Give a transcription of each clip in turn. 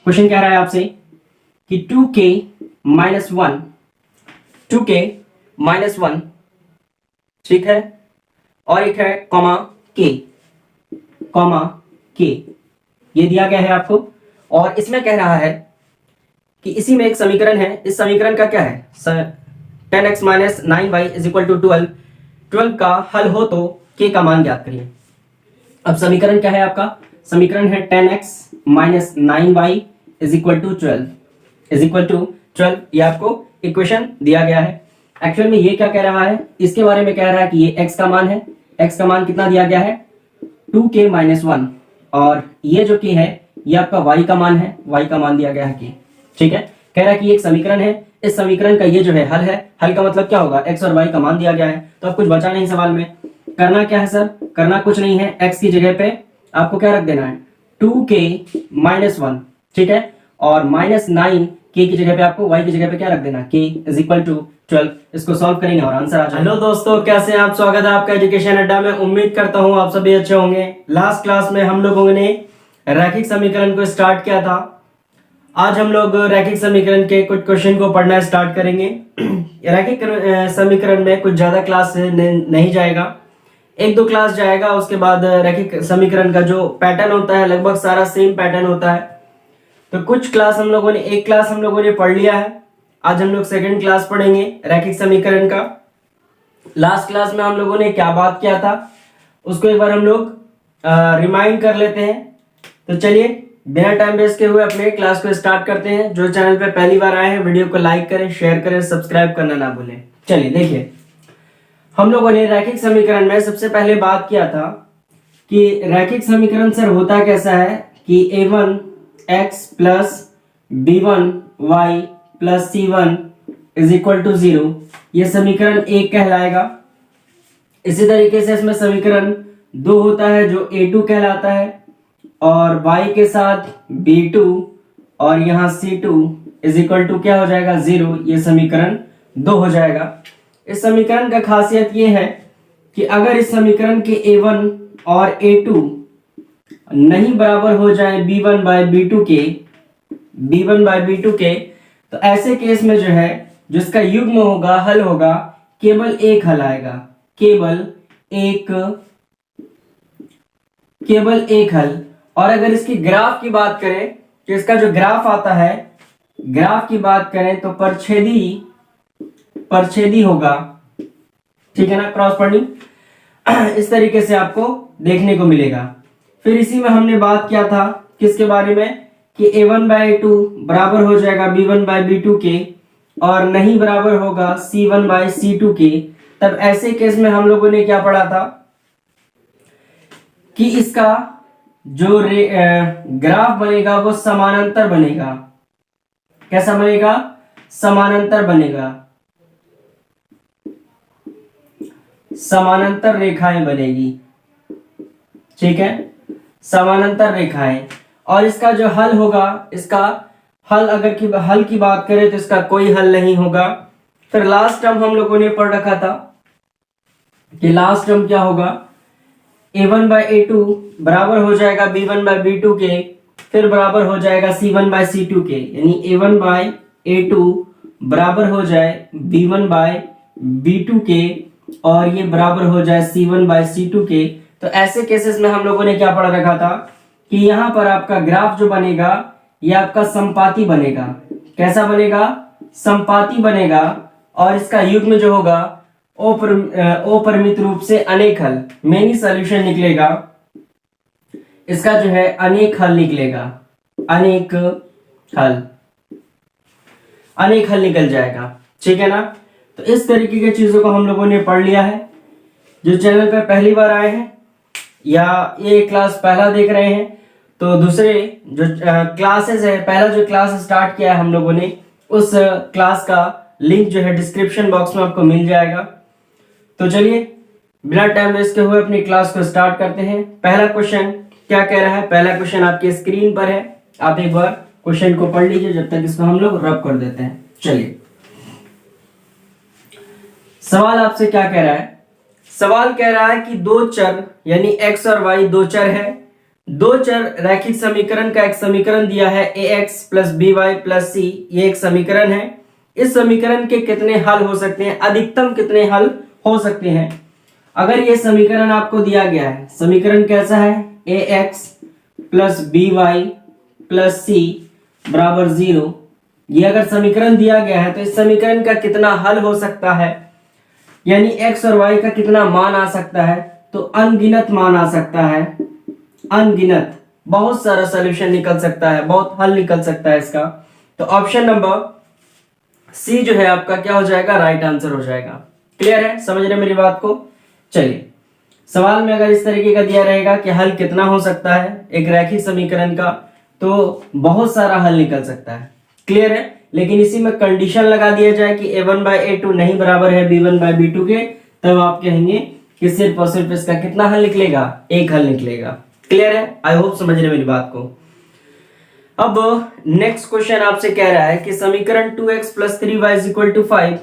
Question कह रहा है आपसे कि 2k minus one, 2k minus one, ठीक है, और एक है कॉमा के, ये दिया गया है आपको। और इसमें कह रहा है कि इसी में एक समीकरण है, इस समीकरण का क्या है, 10x minus 9y is equal to 12, 12 का हल हो तो k का मान ज्ञात करिए। अब समीकरण क्या है आपका, समीकरण है 10x minus 9y is equal to 12, is equal to 12, ये आपको इक्वेशन दिया गया है। एक्चुअल में ये क्या कह रहा है, इसके बारे में कह रहा है कि ये x का मान है, x का मान कितना दिया गया है 2k माइनस वन, और ये जो k है ये आपका y का मान है, y का मान दिया गया है k, ठीक है। कह रहा है कि एक समीकरण है, इस समीकरण का ये जो है हल है, हल का मतलब क्या होगा, x और y का मान दिया गया है, तो अब कुछ बचा नहीं सवाल में। करना क्या है सर, करना कुछ नहीं है, x की जगह पे आपको क्या रख देना है 2k माइनस वन, ठीक है, और माइनस 9 k की जगह पे आपको y की जगह पे क्या रख देना k इज इक्वल टू 12। इसको सॉल्व करेंगे और आंसर आ जाएगा। हेलो दोस्तों, कैसे हैं आप, स्वागत है आपका एजुकेशन अड्डा में। उम्मीद करता हूं आप सभी अच्छे होंगे। लास्ट क्लास में हम लोगों ने रैखिक समीकरण को स्टार्ट किया था। आज हम लोग रैखिक समीकरण के कुछ क्वेश्चन को पढ़ना स्टार्ट करेंगे। रैखिक समीकरण में कुछ ज्यादा क्लास नहीं जाएगा, एक दो क्लास जाएगा, उसके बाद रैखिक समीकरण का जो पैटर्न होता है लगभग सारा सेम पैटर्न होता है। तो कुछ क्लास हम लोगों ने, एक क्लास हम लोगों ने पढ़ लिया है, आज हम लोग सेकंड क्लास पढ़ेंगे रैखिक समीकरण का। लास्ट क्लास में हम लोगों ने क्या बात किया था उसको एक बार हम लोग रिमाइंड कर लेते हैं। तो चलिए बिना टाइम वेस्ट के हुए अपने क्लास को स्टार्ट करते हैं। जो चैनल पे पहली बार आए हैं वीडियो को लाइक करें, शेयर करें, सब्सक्राइब करना ना भूलें। चलिए देखिए, हम लोगों ने रैखिक समीकरण में सबसे पहले बात किया था कि रैखिक समीकरण सर होता कैसा है कि a1x plus b1y plus c1 is equal to 0, ये समीकरण एक कहलाएगा। इसी तरीके से इसमें समीकरण दो होता है जो a2 कहलाता है, और y के साथ b2 और यहाँ c2 इज इक्वल टू क्या हो जाएगा 0, ये समीकरण दो हो जाएगा। इस समीकरण का खासियत ये है कि अगर इस समीकरण के a1 और a2 नहीं बराबर हो जाए b1 बाय b2 के, तो ऐसे केस में जो है जिसका युग्म होगा, हल होगा, केवल एक हल आएगा, केवल एक हल। और अगर इसकी ग्राफ की बात करें तो इसका जो ग्राफ आता है, ग्राफ की बात करें तो परछेदी होगा, ठीक है ना, क्रॉस पॉइंटिंग इस तरीके से आपको देखने को मिलेगा। फिर इसी में हमने बात किया था किसके बारे में कि a1 बाय a2 बराबर हो जाएगा b1 बाय b2 के, और नहीं बराबर होगा c1 बाय c2 के। तब ऐसे केस में हम लोगों ने क्या पढ़ा था कि इसका जो ग्राफ बनेगा वो समानांतर बनेगा। कैसा बनेगा, समानांतर बनेगा, समानांतर रेखाएं बनेगी, ठीक है, समानांतर रेखाएं। और इसका जो हल होगा, इसका हल अगर हल की बात करें तो इसका कोई हल नहीं होगा। फिर लास्ट टर्म हम लोगों ने पढ़ रखा था कि लास्ट टर्म क्या होगा, a1 बाय a2 बराबर हो जाएगा b1 बाय b2 के, फिर बराबर हो जाएगा c1 बाय c2 के, यानी a1 बाय a2 बराबर हो जाए b1 बाय b2 के, और ये बराबर हो जाए c1 बाय c2 के। तो ऐसे केसेस में हम लोगों ने क्या पढ़ रखा था कि यहाँ पर आपका ग्राफ जो बनेगा ये आपका संपाती बनेगा। कैसा बनेगा, संपाती बनेगा, और इसका युग्म जो होगा अपरिमित रूप से अनेक हल, मेनी सॉल्यूशन निकलेगा। इसका जो है अनेक हल निकलेगा, अनेक हल निकल जाएगा, ठीक है ना। तो इस तरीके की चीजों को हम लोगों ने पढ़ लिया है। जो चैनल पर पहली बार आए हैं या ये क्लास पहला देख रहे हैं तो दूसरे जो क्लासेस है, पहला जो क्लास स्टार्ट किया है हम लोगों ने, उस क्लास का लिंक जो है डिस्क्रिप्शन बॉक्स में आपको मिल जाएगा। तो चलिए बिना टाइम वेस्ट के हुए अपनी क्लास को स्टार्ट करते हैं। पहला क्वेश्चन क्या कह रहा है, पहला क्वेश्चन आपके स्क्रीन पर है, आप एक बार क्वेश्चन को पढ़ लीजिए जब तक इसको हम लोग रब कर देते हैं। चलिए सवाल आपसे क्या कह रहा है, सवाल कह रहा है कि दो चर यानी x और y दो चर है, दो चर रैखिक समीकरण का एक समीकरण दिया है ax plus by plus c, ये एक समीकरण है। इस समीकरण के कितने हल हो सकते हैं, अधिकतम कितने हल हो सकते हैं? अगर ये समीकरण आपको दिया गया है, समीकरण कैसा है, ax plus by plus c बराबर 0, ये अगर समीकरण दिया गया है तो इस समीकरण का कितना हल हो सकता है, यानी x और y का कितना मान आ सकता है? तो अनगिनत मान आ सकता है, अनगिनत, बहुत सारा सॉल्यूशन निकल सकता है, बहुत हल निकल सकता है इसका। तो ऑप्शन नंबर सी जो है आपका क्या हो जाएगा, राइट आंसर हो जाएगा। क्लियर है, समझ रहे मेरी बात को? चलिए, सवाल में अगर इस तरीके का दिया रहेगा कि हल कितना हो सकता है एक रैखिक समीकरण का, तो बहुत सारा हल निकल सकता है। क्लियर है, लेकिन इसी में कंडीशन लगा दिया जाए कि a1 बाई a2 नहीं बराबर है b1 बाई b2 के, तब आप कहेंगे कि सिर्फ और सिर्फ इसका कितना हल निकलेगा, एक हल निकलेगा। क्लियर है, आई होप समझ रहे मेरी बात को। अब नेक्स्ट क्वेश्चन आपसे कह रहा है कि समीकरण 2x plus 3y is equal to 5,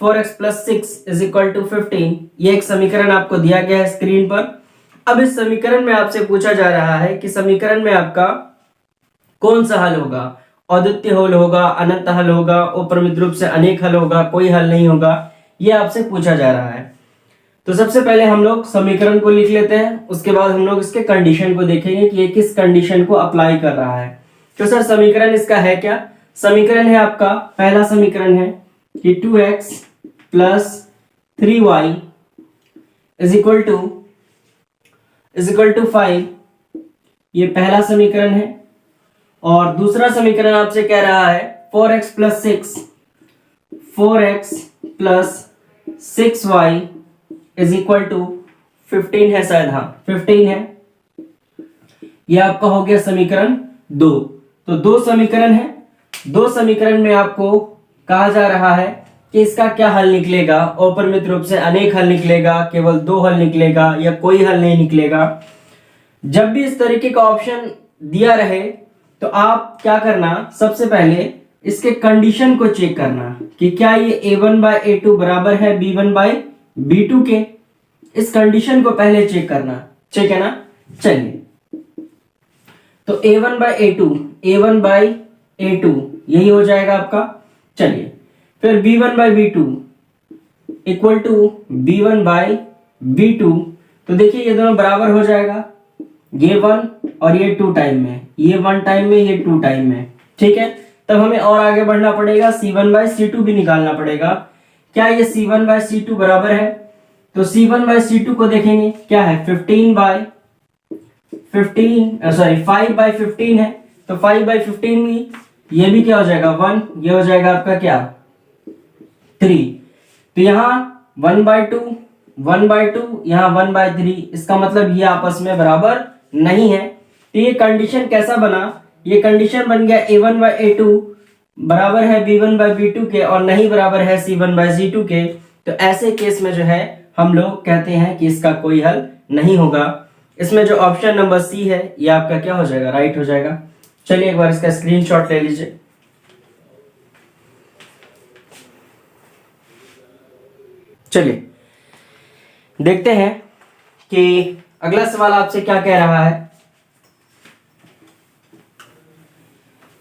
4x plus 6 is equal to 15, ये एक समीकरण आपको दिया गया है स्क्रीन पर। अब इस समीकरण में आपसे पूछा जा रहा है कि समीकरण में आपका कौन सा हल होगा, अद्वितीय हल होगा, अनंत हल होगा, उपरमित रूप से अनेक हल होगा, कोई हल नहीं होगा, ये आपसे पूछा जा रहा है। तो सबसे पहले हम लोग समीकरण को लिख लेते हैं, उसके बाद हम लोग इसके कंडीशन को देखेंगे कि ये किस कंडीशन को अप्लाई कर रहा है। तो सर समीकरण इसका है क्या? समीकरण है आपका, पहला समीकरण है कि 2x plus 3y is equal to 5, ये पहला समीकरण है। और दूसरा समीकरण आपसे कह रहा है 4x plus 6y is equal to 15 है, शायद हाँ 15 है। यह आपका हो गया समीकरण 2। तो दो समीकरण है, दो समीकरण में आपको कहा जा रहा है कि इसका क्या हल निकलेगा, अपरिमित रूप से अनेक हल निकलेगा, केवल दो हल निकलेगा, या कोई हल नहीं निकलेगा। जब भी इस तरीके का ऑप्शन दिया रहे तो आप क्या करना, सबसे पहले इसके कंडीशन को चेक करना कि क्या ये a1 बाय a2 बराबर है b1 बाय b2 के। इस कंडीशन को पहले चेक करना, ठीक है ना। चलिए, तो a1 बाय a2 यही हो जाएगा आपका। चलिए, फिर b1 bye b2 equal to b1 bye b2, तो देखिए ये दोनों बराबर हो जाएगा, ये 1 और ये 2 टाइम में, ये 1 टाइम में, ये 2 टाइम में, ठीक है। तब हमें और आगे बढ़ना पड़ेगा, c1 बाय c2 भी निकालना पड़ेगा। क्या ये c1 बाय c2 बराबर है? तो c1 बाय c2 को देखेंगे, क्या है 5 बाय 15 है, तो 5 बाय 15 भी, ये भी क्या हो जाएगा 1, ये हो जाएगा आपका क्या 3। तो यहाँ 1 बाय 2, 1 बाय 2, यहाँ 1 बाय 3, इसका मतलब ये आपस में बराबर नहीं है। तो ये कंडीशन कैसा बना, ये कंडीशन बन गया a1 बाय a2 बराबर है b1 बाय b2 के और नहीं बराबर है c1 बाय c2 के। तो ऐसे केस में जो है हम लोग कहते हैं कि इसका कोई हल नहीं होगा। इसमें जो ऑप्शन नंबर सी है ये आपका क्या हो जाएगा, राइट हो जाएगा। चलिए एक बार इसका स्क्रीनशॉट ले लीजिए। चलिए देखते हैं कि अगला सवाल आपसे क्या कह रहा है।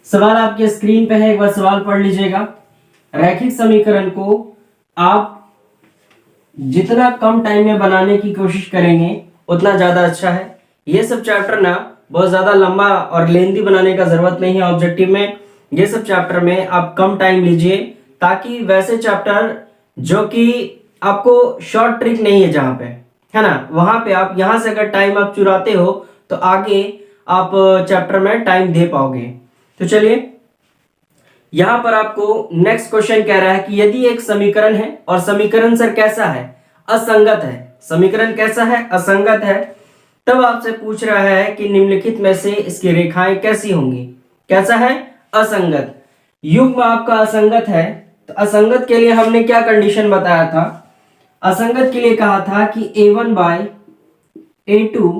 सवाल आपके स्क्रीन पे है, एक बार सवाल पढ़ लीजिएगा। रैखिक समीकरण को आप जितना कम टाइम में बनाने की कोशिश करेंगे उतना ज्यादा अच्छा है। ये सब चैप्टर ना बहुत ज्यादा लंबा और लेंदी बनाने का जरूरत नहीं है ऑब्जेक्टिव में। ये सब चैप्टर में आप कम टाइम लीजिए, ताकि वैसे चैप्टर जो कि आपको शॉर्ट ट्रिक नहीं है जहां पे, है ना, वहां पे आप यहां से अगर टाइम आप चुराते हो तो आगे आप चैप्टर में टाइम दे पाओगे। तो चलिए, यहां पर आपको नेक्स्ट क्वेश्चन कह रहा है कि यदि एक समीकरण है और समीकरण सर कैसा है, असंगत है, समीकरण कैसा है, असंगत है, तब आपसे पूछ रहा है कि निम्नलिखित में से इसकी रेखाएं कैसी होंगी। कैसा है, असंगत। युग्म आपका असंगत है, तो असंगत के लिए हमने क्या कंडीशन बताया था, असंगत के लिए कहा था कि a1 बाय a2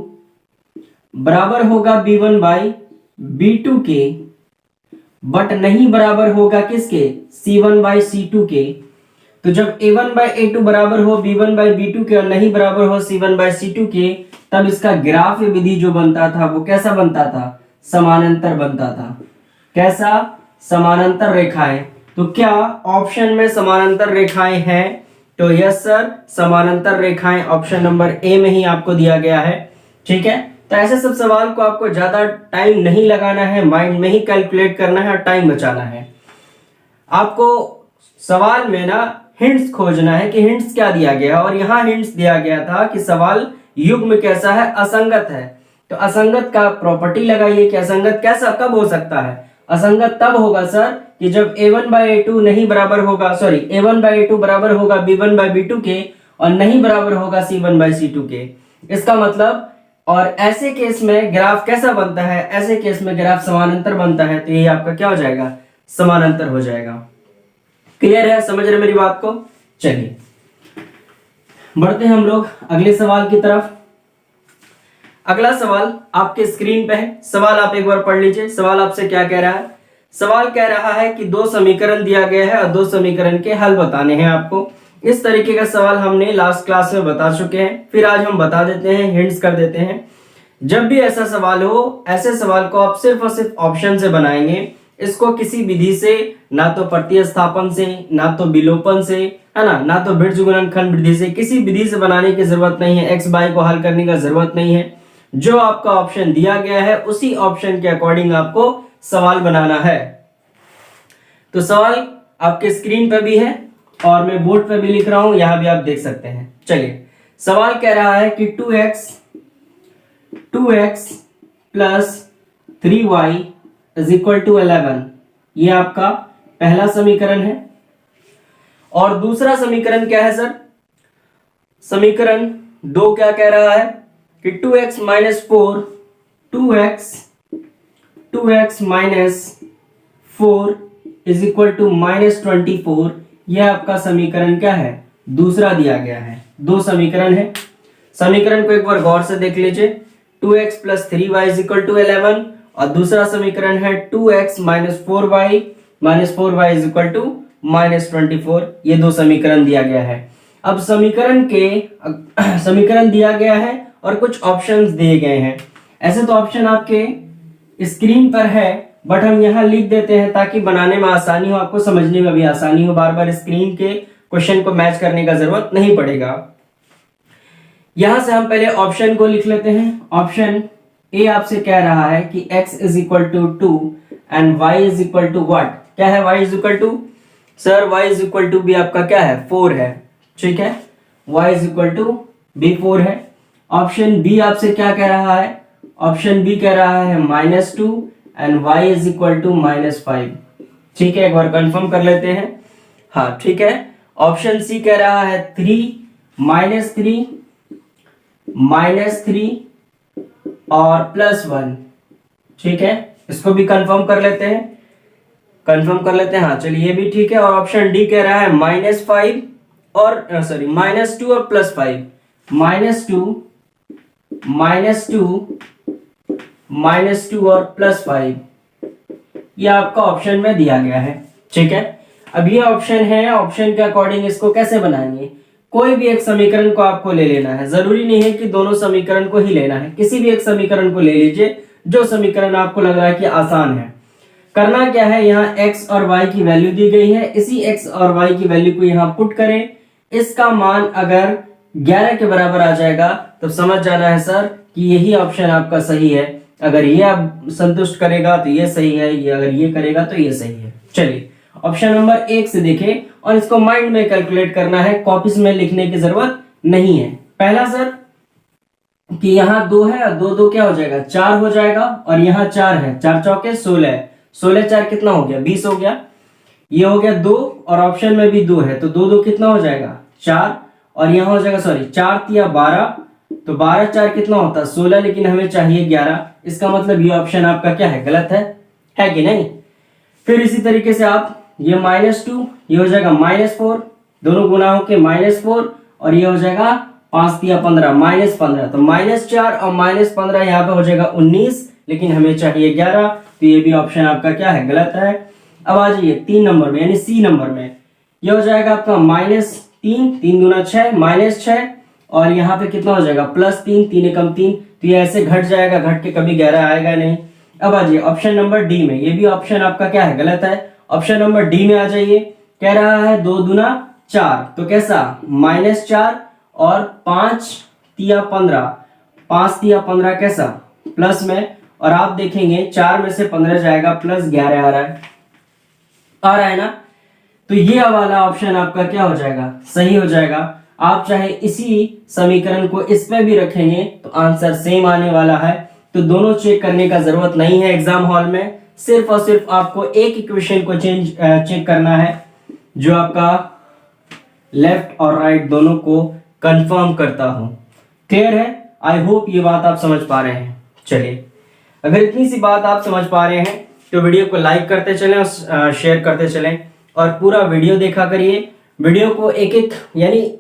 बराबर होगा b1 बाय b2 के, बट नहीं बराबर होगा किसके, c1 बाय c2 के। तो जब a1 बाय a2 बराबर हो b1 बाय b2 के और नहीं बराबर हो c1 बाय c2 के, तब इसका ग्राफ विधि जो बनता था वो कैसा बनता था? समानांतर बनता था। कैसा? समानांतर रेखाएं। तो क्या ऑप्शन में समानांतर रेखाएं हैं? तो यस सर, समानांतर रेखाएं ऑप्शन नंबर ए में ही आपको दिया गया है। ठीक है, तो ऐसे सब सवाल को आपको ज्यादा टाइम नहीं लगाना है, माइंड में ही कैलकुलेट करना है और टाइम बचाना है। आपको सवाल में ना हिंट्स खोजना है कि हिंट्स क्या दिया गया, और यहाँ हिंट्स दिया गया था कि सवाल युग्म कैसा है? असंगत है। तो असंगत का प्रॉपर्टी लगाइए कि असंगत कैसा कब हो सकता है? असंगत तब होगा सर कि जब a1 बाय a2 नहीं बराबर होगा, सॉरी a1 बाय a2 बराबर होगा b1 बाय b2 के और नहीं बराबर होगा c1 बाय c2 के। इसका मतलब, और ऐसे केस में ग्राफ कैसा बनता है? ऐसे केस में ग्राफ समानांतर बनता है। तो ये आपका क्या हो जाएगा? समानांतर हो जाएगा। क्लियर है? समझ रहे मेरी बात को? चलिए बढ़ते हैं हम लोग अगले सवाल की तरफ। अगला सवाल आपके स्क्रीन पे है। सवाल आप एक बार पढ़ लीजिए। सवाल आपसे क्या कह रहा है? सवाल कह रहा है कि दो समीकरण दिया गया है और दो समीकरण के हल बताने हैं आपको। इस तरीके का सवाल हमने लास्ट क्लास में बता चुके हैं, फिर आज हम बता देते हैं, हिंट्स कर देते हैं। जब भी ऐसा सवाल हो, ऐसे सवाल को आप सिर्फ और सिर्फ ऑप्शन से बनाएंगे। इसको किसी विधि से, ना तो प्रतिस्थापन से, ना तो विलोपन से, है ना तो बीजगुणनखंड विधि से, किसी विधि से बनाने की जरूरत नहीं है। एक्स बाय को हल करने का जरूरत नहीं है। जो आपका ऑप्शन दिया गया है उसी ऑप्शन के अकॉर्डिंग आपको सवाल बनाना है। तो सवाल आपके स्क्रीन पर भी है और मैं बोर्ड पर भी लिख रहा हूं, यहां भी आप देख सकते हैं। चलिए, सवाल कह रहा है कि 2x plus 3y is equal to 11। ये आपका पहला समीकरण है। और दूसरा समीकरण क्या है सर? समीकरण 2 क्या कह रहा है कि 2x minus 4 2x minus 4 is equal to minus 24। यह आपका समीकरण क्या है? दूसरा दिया गया है। दो समीकरण है। समीकरण को एक बार गौर से देख लीजिए। 2x plus 3y is equal to 11 और दूसरा समीकरण है 2x minus 4y is equal to minus 24। ये दो समीकरण दिया गया है। अब समीकरण दिया गया है और कुछ ऑप्शंस दिए गए हैं। ऐसे तो ऑप्शन आपके स्क्रीन पर है, बट हम यहां लिख देते हैं ताकि बनाने में आसानी हो, आपको समझने में भी आसानी हो। बार बार स्क्रीन के क्वेश्चन को मैच करने का जरूरत नहीं पड़ेगा। यहां से हम पहले ऑप्शन को लिख लेते हैं। ऑप्शन ए आपसे कह रहा है कि x is equal to 2 and y is equal to what? क्या है y is equal to? Sir y is equal to be आपका क्या है? 4 है। ठीक है, y is equal to be 4 है। ऑप्शन बी आपसे क्या कह रहा है? ऑप्शन बी कह रहा है -2 and y is equal to -5। ठीक है, एक बार कंफर्म कर लेते हैं। हाँ ठीक है। ऑप्शन सी कह रहा है 3 -3 और +1। ठीक है, इसको भी कंफर्म कर लेते हैं। हाँ चलिए, ये भी ठीक है। और ऑप्शन डी कह रहा है -5 और -2 और +5। -2 और +5 ये आपका ऑप्शन में दिया गया है। ठीक है, अब ये ऑप्शन है। ऑप्शन के अकॉर्डिंग इसको कैसे बनाएंगे? कोई भी एक समीकरण को आपको ले लेना है। जरूरी नहीं है कि दोनों समीकरण को ही लेना है, किसी भी एक समीकरण को ले लीजिए जो समीकरण आपको लग रहा है कि आसान है। करना क्या है, यहाँ x और y की वैल्यू दी गई है। इसी x और y की वैल्यू को यहाँ पुट करें। इसका मान अगर 11 के बराबर आ जाएगा तो समझ जाना है सर कि यही ऑप्शन आपका सही है। अगर ये आप संतुष्ट करेगा तो ये सही है, ये अगर ये करेगा तो ये सही है। चलिए ऑप्शन नंबर 1 से देखें और इसको माइंड में कैलकुलेट करना है, कॉपीज में लिखने की जरूरत नहीं है। पहला सर कि यहाँ 2 है और 2 क्या हो जाएगा? 4 हो जाएगा। और यहाँ 4 है, 4 चौके 16, 16 4 कितना हो गया? 20 हो गया। ये हो गया 2 और ऑप्शन में भी 2 है तो 2 कितना हो जाएगा? 4। और यहाँ हो जाएगा 4 तिया 12, तो 12 4 कितना होता है? 16, लेकिन हमें चाहिए 11। इसका मतलब ये ऑप्शन आपका क्या है? गलत है कि नहीं? फिर इसी तरीके से आप ये -2, ये हो जाएगा -4, दोनों गुना होके -4 और ये हो जाएगा 5 तिया 15, -15, तो -4 और -15 यहाँ पे हो जाएगा 19, लेकिन हमें चाहिए 11, तो ये भी ऑप्शन आपका क्या है? गलत है। अब आ जाइए 3 नंबर में, यानी सी नंबर में। ये हो जाएगा आपका -3, 3 दूना 6, -6, और यहाँ पे कितना हो जाएगा +3, 3 एकम 3, तो ये ऐसे घट जाएगा, घट के कभी 11 आएगा नहीं। अब आ जाइए ऑप्शन नंबर डी में, ये भी ऑप्शन आपका क्या है, गलत है। ऑप्शन नंबर डी में आ जाइए, कह रहा है 2 दूना 4, तो कैसा -4 और 5 तिया 15, 5 तिया 15 कैसा प्लस में, और आप देखेंगे 4 में से 15 जाएगा +11 आ रहा है ना। तो ये वाला ऑप्शन आपका क्या हो जाएगा, सही हो जाएगा। आप चाहे इसी समीकरण को इसमें भी रखेंगे तो आंसर सेम आने वाला है। तो दोनों चेक करने का जरूरत नहीं है एग्जाम हॉल में, सिर्फ और सिर्फ आपको एक इक्वेशन को चेक करना है जो आपका लेफ्ट और राइट दोनों को कंफर्म करता हो। क्लियर है? आई होप ये बात आप समझ पा रहे हैं। चलिए, अगर इतनी सी बात आप समझ पा रहे हैं तो वीडियो को लाइक करते चलें और शेयर करते चलें, और पूरा वीडियो देखा करिए। वीडियो को एक एक यानी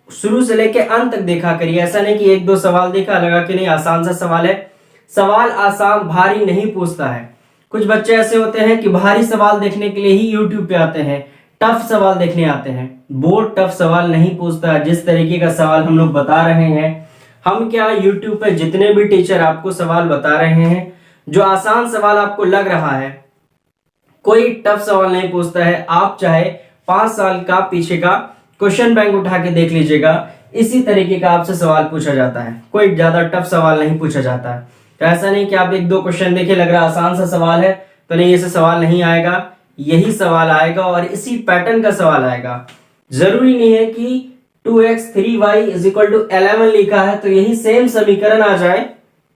शुरू से लेके अंत तक देखा करिए। ऐसा नहीं कि 1-2 सवाल देखा लगा कि नहीं आसान सा सवाल है। सवाल आसान भारी नहीं पूछता है। कुछ बच्चे ऐसे होते हैं कि भारी सवाल देखने के लिए ही यूट्यूब पे आते हैं, टफ सवाल देखने आते हैं। बोर्ड टफ सवाल नहीं पूछता है। जिस तरीके का सवाल हम लोग बता रहे हैं, हम क्या यूट्यूब पे जितने भी टीचर आपको सवाल बता रहे हैं, जो आसान सवाल आपको लग रहा है, कोई टफ सवाल नहीं पूछता है। आप चाहे 5 साल का पीछे का क्वेश्चन बैंक उठा के देख लीजिएगा, इसी तरीके का आपसे सवाल पूछा जाता है। कोई ज्यादा टफ सवाल नहीं पूछा जाता है। तो ऐसा नहीं कि आप 1-2 क्वेश्चन देखे लग रहा आसान सा सवाल है तो नहीं, ऐसे सवाल नहीं आएगा। यही सवाल आएगा और इसी पैटर्न का सवाल आएगा। जरूरी नहीं है कि 2x 3y = 11 लिखा है तो यही सेम समीकरण आ जाए,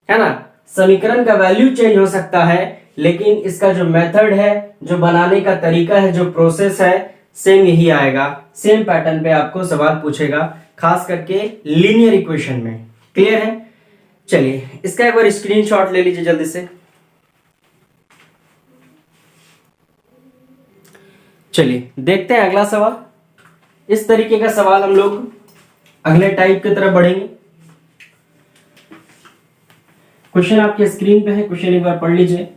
है ना। समीकरण का वैल्यू चेंज हो सकता है, लेकिन इसका जो मेथड है, जो बनाने का तरीका है, जो प्रोसेस है, सेम यही आएगा। सेम पैटर्न पे आपको सवाल पूछेगा, खास करके लीनियर इक्वेशन में। क्लियर है? चलिए, इसका एक बार स्क्रीनशॉट ले लीजिए जल्दी से। चलिए देखते हैं अगला सवाल। इस तरीके का सवाल हम लोग अगले टाइप की तरफ बढ़ेंगे। क्वेश्चन आपके स्क्रीन पे है, क्वेश्चन एक बार पढ़ लीजिए।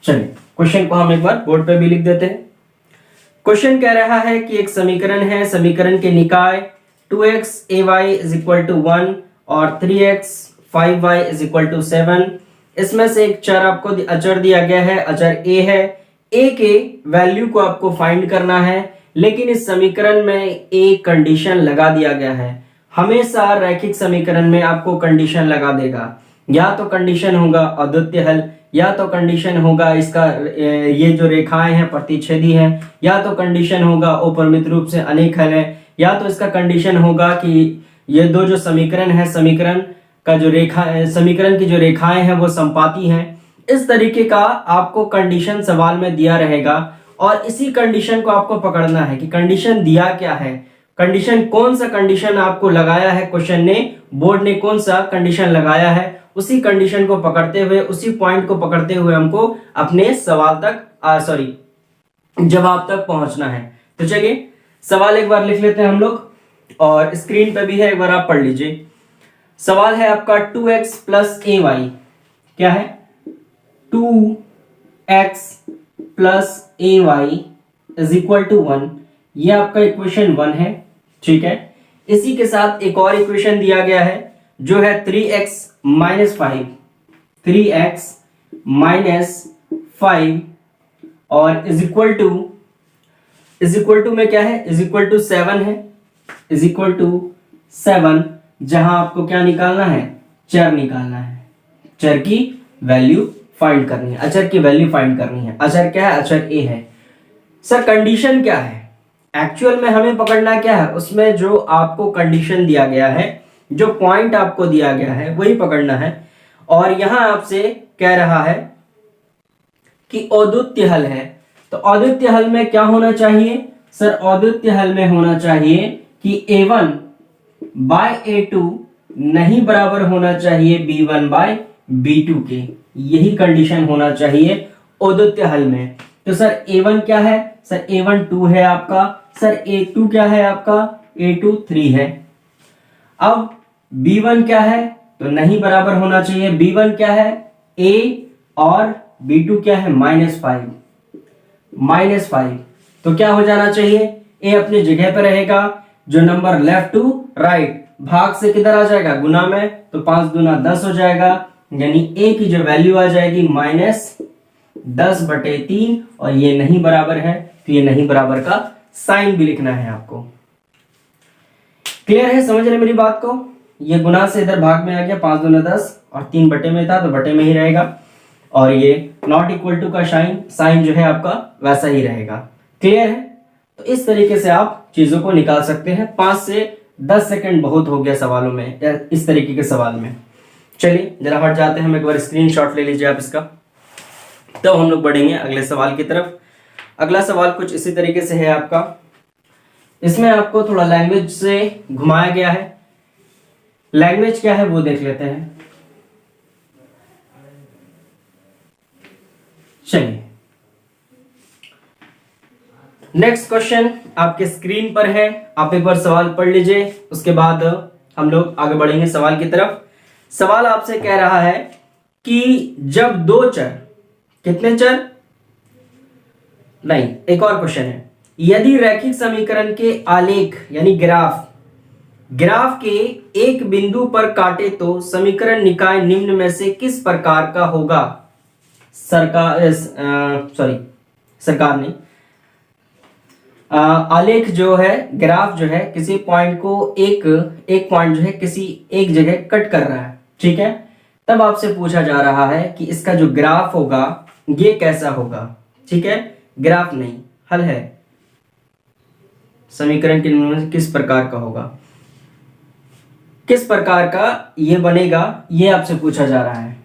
चलिए, क्वेश्चन को हम एक बार बोर्ड पे भी लिख देते हैं। क्वेश्चन कह रहा है कि एक समीकरण है, समीकरण के निकाय 2x ay = 1 और 3x 5y = 7। इसमें से एक चर आपको अचर दिया गया है, अचर a है। a के वैल्यू को आपको फाइंड करना है, लेकिन इस समीकरण में एक कंडीशन लगा दिया गया है। हमेशा रैखिक समीकरण में आपको कंडीशन लगा देगा। या तो कंडीशन होगा अद्वितीय हल, या तो कंडीशन होगा इसका ये जो रेखाएं हैं प्रतिच्छेदी हैं, या तो कंडीशन होगा अपरिमित रूप से अनेक हल है, या तो इसका कंडीशन होगा कि ये दो जो समीकरण है, समीकरण की जो रेखाएं हैं वो संपाती हैं। इस तरीके का आपको कंडीशन सवाल में दिया रहेगा और इसी कंडीशन को आपको पकड़ना है कि कंडीशन दिया क्या है, कंडीशन कौन सा कंडीशन आपको लगाया है, क्वेश्चन ने, बोर्ड ने कौन सा कंडीशन लगाया है, उसी कंडीशन को पकड़ते हुए, उसी पॉइंट को पकड़ते हुए हमको अपने सवाल तक जवाब तक पहुंचना है। तो चलिए सवाल एक बार लिख लेते हैं हम लोग, और स्क्रीन पे भी है, एक बार आप पढ़ लीजिए। सवाल है आपका 2x + ay, क्या है 2x + ay = 1। ये आपका इक्वेशन 1 है, ठीक है। इसी के साथ एक और इक्वेशन दिया गया है जो है 3x - 5, 3x - 5 और इज इक्वल टू में क्या है, =7 है, =7, जहां आपको क्या निकालना है, चर निकालना है, चर की वैल्यू फाइंड करनी है, अचर की वैल्यू फाइंड करनी है। अचर क्या है, अचर a है। सर कंडीशन क्या है, एक्चुअल में हमें पकड़ना क्या है, उसमें जो आपको कंडीशन दिया गया है, जो पॉइंट आपको दिया गया है वही पकड़ना है। और यहां आपसे कह रहा है कि अद्वितीय हल है, तो अद्वितीय हल में क्या होना चाहिए सर, अद्वितीय हल में होना चाहिए कि a1/a2 नहीं बराबर होना चाहिए b1/b2 के। यही कंडीशन होना चाहिए अद्वितीय हल में। तो सर a1 क्या है, सर a1 2 है आपका, सर a2 क्या है आपका, a2 3 है। अब b1 क्या है, तो नहीं बराबर होना चाहिए। b1 क्या है, a और b2 क्या है, -5। -5। तो क्या हो जाना चाहिए, ए अपनी जगह पर रहेगा, जो नंबर लेफ्ट टू राइट भाग से किधर आ जाएगा, गुना में, तो 5 दूना 10 हो जाएगा, यानी ए की जो वैल्यू आ जाएगी -10/3, और ये नहीं बराबर है, तो ये नहीं बराबर का साइन भी लिखना है आपको। क्लियर है, समझ रहे मेरी बात को? ये गुना से इधर भाग में आ गया, 5 दूना 10 और 3 बटे में था तो बटे में ही रहेगा, और ये नॉट इक्वल टू का साइन जो है आपका वैसा ही रहेगा। क्लियर है? तो इस तरीके से आप चीजों को निकाल सकते हैं। 5 से 10 सेकंड बहुत हो गया सवालों में, या इस तरीके के सवाल में। चलिए जरा हट जाते हैं, हम एक बार स्क्रीनशॉट ले लीजिए आप इसका, तो हम लोग बढ़ेंगे अगले सवाल की तरफ। अगला सवाल कुछ इसी तरीके से है आपका। इसमें आपको थोड़ा लैंग्वेज से घुमाया गया है। लैंग्वेज क्या है वो देख लेते हैं। चलिए नेक्स्ट क्वेश्चन आपके स्क्रीन पर है, आप एक बार सवाल पढ़ लीजिए, उसके बाद हम लोग आगे बढ़ेंगे सवाल की तरफ। सवाल आपसे कह रहा है कि जब दो चर, कितने चर नहीं, एक और क्वेश्चन है, यदि रैखिक समीकरण के आलेख यानी ग्राफ के एक बिंदु पर काटे तो समीकरण निकाय निम्न में से किस प्रकार का होगा। सरकार ने आलेख जो है, ग्राफ जो है, किसी पॉइंट को एक पॉइंट जो है किसी एक जगह कट कर रहा है, ठीक है। तब आपसे पूछा जा रहा है कि इसका जो ग्राफ होगा ये कैसा होगा, ठीक है। ग्राफ नहीं, हल है, समीकरण के निम्न में किस प्रकार का होगा, किस प्रकार का ये बनेगा, ये आपसे पूछा जा रहा है।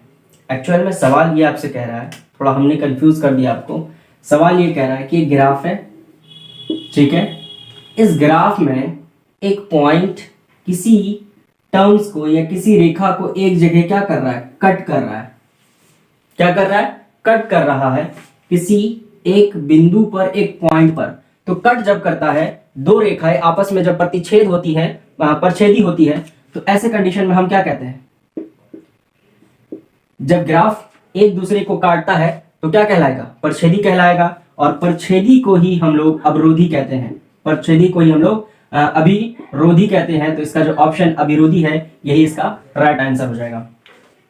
एक्चुअल में सवाल ये आपसे कह रहा है, थोड़ा हमने कंफ्यूज कर दिया आपको। सवाल ये कह रहा है कि एक ग्राफ है, ठीक है, इस ग्राफ में एक पॉइंट किसी टर्म्स को या किसी रेखा को एक जगह क्या कर रहा है, कट कर रहा है। क्या कर रहा है, कट कर रहा है किसी एक बिंदु पर, एक पॉइंट पर। तो कट जब करता है, दो रेखाएं आपस में जब प्रतिच्छेद होती है, परछेदी होती है, तो ऐसे कंडीशन में हम क्या कहते हैं, जब ग्राफ एक दूसरे को काटता है तो क्या कहलाएगा, परछेदी कहलाएगा। और परछेदी को ही हम लोग अवरोधी कहते हैं, परछेदी को ही हम लोग अभिरोधी कहते हैं। तो इसका जो ऑप्शन अभिरोधी है, यही इसका राइट आंसर हो जाएगा।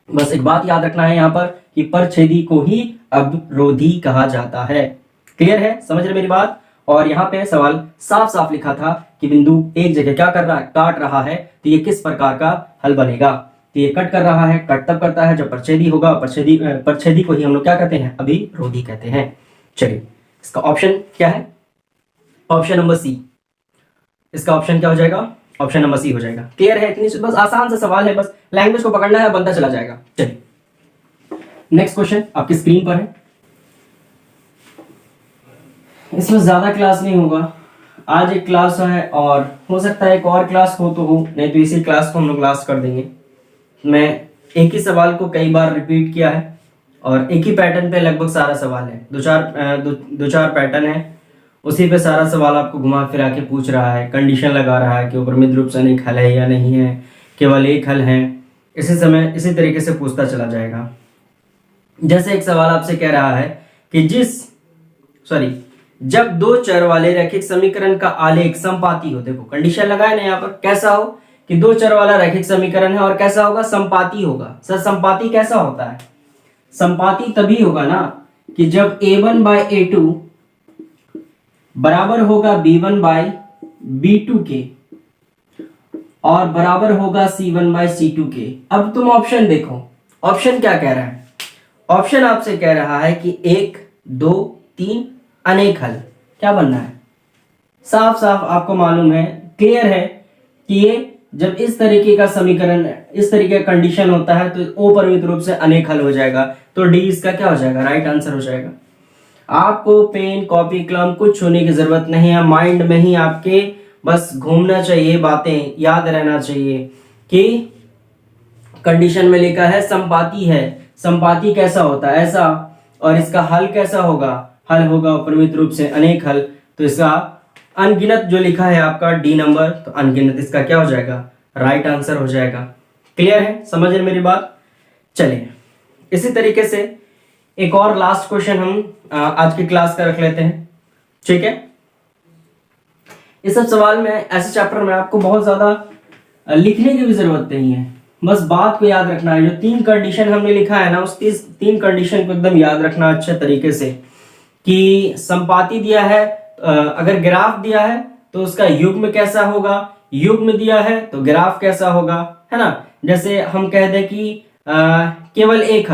बस एक बात याद रखना है यहाँ पर कि परछेदी को ही अवरोधी कहा जाता है। क्लियर है, समझ रहे मेरी बात? और यहाँ पे सवाल साफ साफ लिखा था कि बिंदु एक जगह क्या कर रहा है, काट रहा है, तो ये किस प्रकार का हल बनेगा। तो ये कट कर रहा है, कट तब करता है जब परछेदी होगा, परछेदी को ही हम लोग क्या कहते हैं, अभिरोधी कहते हैं। चलिए इसका ऑप्शन क्या है, ऑप्शन नंबर सी। इसका ऑप्शन क्या हो जाएगा, ऑप्शन नंबर सी हो जाएगा। क्लियर है, इतनी बस आसान सा सवाल है, बस लैंग्वेज को पकड़ना है, बनता चला जाएगा। चलिए नेक्स्ट क्वेश्चन आपकी स्क्रीन पर है। इसमें ज्यादा क्लास नहीं होगा, आज एक क्लास है और हो सकता है एक और क्लास हो तो हो, नहीं तो इसी क्लास को हम लोग लास्ट कर देंगे। मैं एक ही सवाल को कई बार रिपीट किया है और एक ही पैटर्न पे लगभग सारा सवाल है, दो चार पैटर्न है, उसी पे सारा सवाल आपको घुमा फिरा के पूछ रहा है, कंडीशन लगा रहा है कि उपरमित रूप से अनेक हल है या नहीं है, केवल एक हल है। इसी तरीके से पूछता चला जाएगा। जैसे एक सवाल आपसे कह रहा है कि जब दो चर वाले रैखिक समीकरण का आलेख समपाती हो, देखो कंडीशन लगाए ना यहाँ पर, कैसा हो कि दो चर वाला रैखिक समीकरण है और कैसा होगा, समपाती होगा। सर समपाती कैसा होता है, समपाती तभी होगा ना कि जब a1/a2 बराबर होगा b1/b2 के और बराबर होगा c1/c2 के। अब तुम ऑप्शन देखो, ऑप्शन क्या कह रहा है, ऑप्शन आपसे कह रहा है कि 1 2 3 अनेक हल। क्या बनना है, साफ साफ आपको मालूम है, क्लियर है कि ये जब इस तरीके का समीकरण, इस तरीके का कंडीशन होता है तो अपरिमित रूप से अनेक हल हो जाएगा। तो डी इसका क्या हो जाएगा, राइट आंसर हो जाएगा। आपको पेन कॉपी कलम कुछ छूने की जरूरत नहीं है, माइंड में ही आपके बस घूमना चाहिए, बातें याद रहना चाहिए कि कंडीशन में लिखा है समपाती है, समपाती कैसा होता है ऐसा, और इसका हल कैसा होगा, हल होगा अपरिमित रूप से अनेक हल। तो इसका अनगिनत जो लिखा है आपका डी नंबर, तो अनगिनत इसका क्या हो जाएगा, राइट आंसर हो जाएगा। क्लियर है, समझ रहे मेरी बात? चलिए इसी तरीके से एक और लास्ट क्वेश्चन हम आज की क्लास का रख लेते हैं, ठीक है। इस सब सवाल में ऐसे चैप्टर में आपको बहुत ज्यादा लिखने की भी जरूरत नहीं है, बस बात को याद रखना है। जो 3 कंडीशन हमने लिखा है ना, उस 3 कंडीशन को एकदम याद रखना अच्छे तरीके से। कि संपाती दिया है, अगर ग्राफ दिया है तो उसका युग्म कैसा होगा, युग्म दिया है तो ग्राफ कैसा होगा, है ना। जैसे हम कह दें कि केवल एक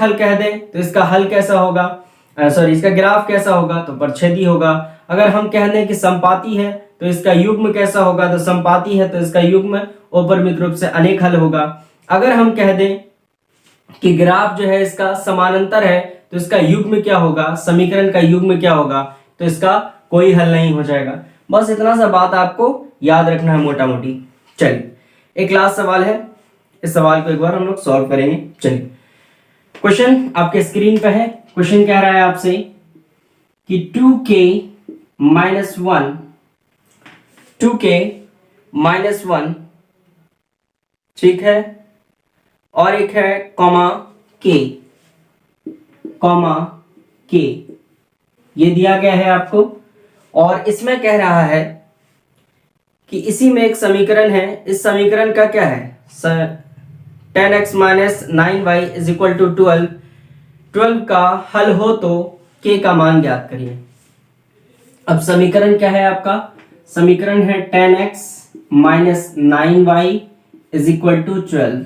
हल कह दें तो इसका हल कैसा होगा, सॉरी इसका ग्राफ कैसा होगा, तो परछेदी होगा। अगर हम कह दें कि संपाती है तो इसका युग्म कैसा होगा, तो संपाती है तो इसका युग्म औपरिमित रूप से अनेक हल होगा। अगर हम कह दें कि ग्राफ जो है इसका समानांतर है तो इसका युग्म क्या होगा, समीकरण का युग्म क्या होगा, तो इसका कोई हल नहीं हो जाएगा। बस इतना सा बात आपको याद रखना है मोटा मोटी। चलिए एक लास्ट सवाल है, इस सवाल को एक बार हम लोग सॉल्व करेंगे। चलिए क्वेश्चन आपके स्क्रीन पे है। क्वेश्चन कह रहा है आपसे कि 2k माइनस 1 ठीक है, और एक है कॉमा k, ये दिया गया है आपको। और इसमें कह रहा है कि इसी में एक समीकरण है, इस समीकरण का क्या है, 10x minus 9y is equal to 12 का हल हो तो k का मान ज्ञात करिए। अब समीकरण क्या है आपका, समीकरण है 10x minus 9y is equal to 12,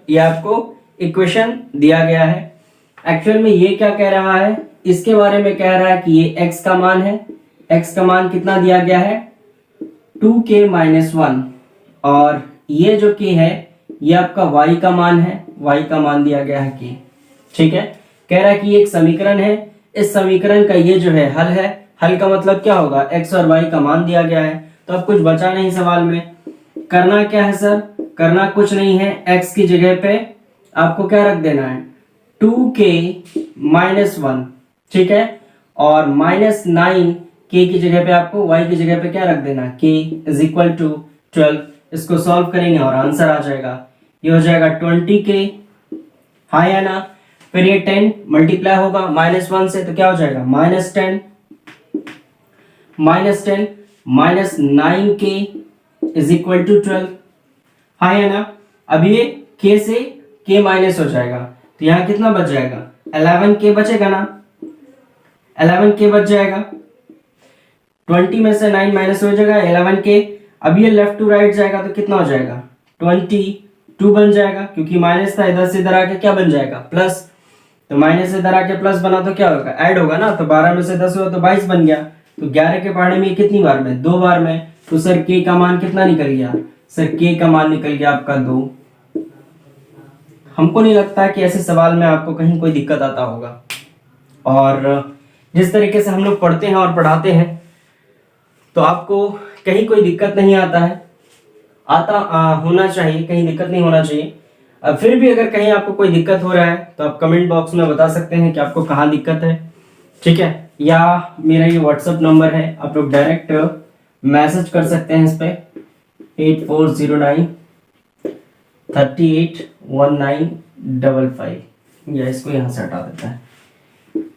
ये आपको इक्वेशन दिया गया है। एक्चुअल में ये क्या कह रहा है, इसके बारे में कह रहा है कि ये x का मान है, x का मान कितना दिया गया है 2k माइनस 1, और ये जो k है ये आपका y का मान है, y का मान दिया गया है k, ठीक है। कह रहा है कि ये एक समीकरण है, इस समीकरण का ये जो है हल है। हल का मतलब क्या होगा, x और y का मान दिया गया है, तो अब कुछ बचा नहीं सवाल में। करना क्या है सर, करना कुछ नहीं है, x की जगह पे आपको क्या रख देना है 2k माइनस 1, ठीक है, और माइनस 9k की जगह पे आपको y की जगह पे क्या रख देना k इज इक्वल टू 12। इसको सॉल्व करेंगे और आंसर आ जाएगा, ये हो जाएगा 20k, हाँ या ना। फिर ये 10 मल्टीप्लाई होगा माइनस 1 से, तो क्या हो जाएगा minus 10 minus 9k is equal to 12, हाँ या ना। अब ये k से k माइनस हो जाएगा, तो यहाँ कितना बच जाएगा 11k बचेगा ना, 11k बच जाएगा। 20 में से 9 माइनस हो जाएगा 11k। अब ये लेफ्ट टू राइट जाएगा तो कितना हो जाएगा 22 बन जाएगा, क्योंकि माइनस था, इधर से इधर आके क्या बन जाएगा प्लस, तो माइनस से इधर आके प्लस बना तो क्या होगा ऐड होगा ना, तो 12 में से 10 हुआ तो 22 बन गया। तो 11 के पढ़ने में कितनी बार में 2 बार में, तो सर k का मान कितना निकल गया, सर k का मान निकल गया आपका 2। हमको नहीं लगता कि ऐसे सवाल में आपको कहीं कोई दिक्कत आता होगा, और जिस तरीके से हम लोग पढ़ते हैं और पढ़ाते हैं तो आपको कहीं कोई दिक्कत नहीं आता है, होना चाहिए, कहीं दिक्कत नहीं होना चाहिए। फिर भी अगर कहीं आपको कोई दिक्कत हो रहा है तो आप कमेंट बॉक्स में बता सकते हैं कि आपको कहाँ दिक्कत है, ठीक है। या मेरा ये व्हाट्सएप नंबर है, आप लोग डायरेक्ट मैसेज कर सकते हैं इस पे 8409381955, या इसको यहाँ से हटा देता है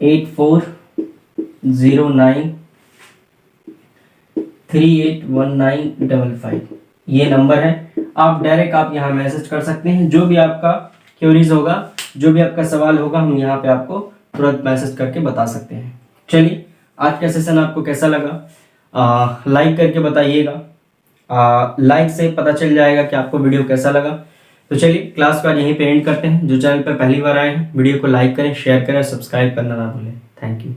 8409381955, ये नंबर है। आप डायरेक्ट आप यहाँ मैसेज कर सकते हैं, जो भी आपका क्वेरीज होगा, जो भी आपका सवाल होगा, हम यहाँ पे आपको तुरंत मैसेज करके बता सकते हैं। चलिए आज का सेशन आपको कैसा लगा, लाइक करके बताइएगा, लाइक से पता चल जाएगा कि आपको वीडियो कैसा लगा। तो चलिए क्लास को आज यहीं पे एंड करते हैं। जो चैनल पर पहली बार आए हैं वीडियो को लाइक करें, शेयर करें और सब्सक्राइब करना ना भूलें। Thank you.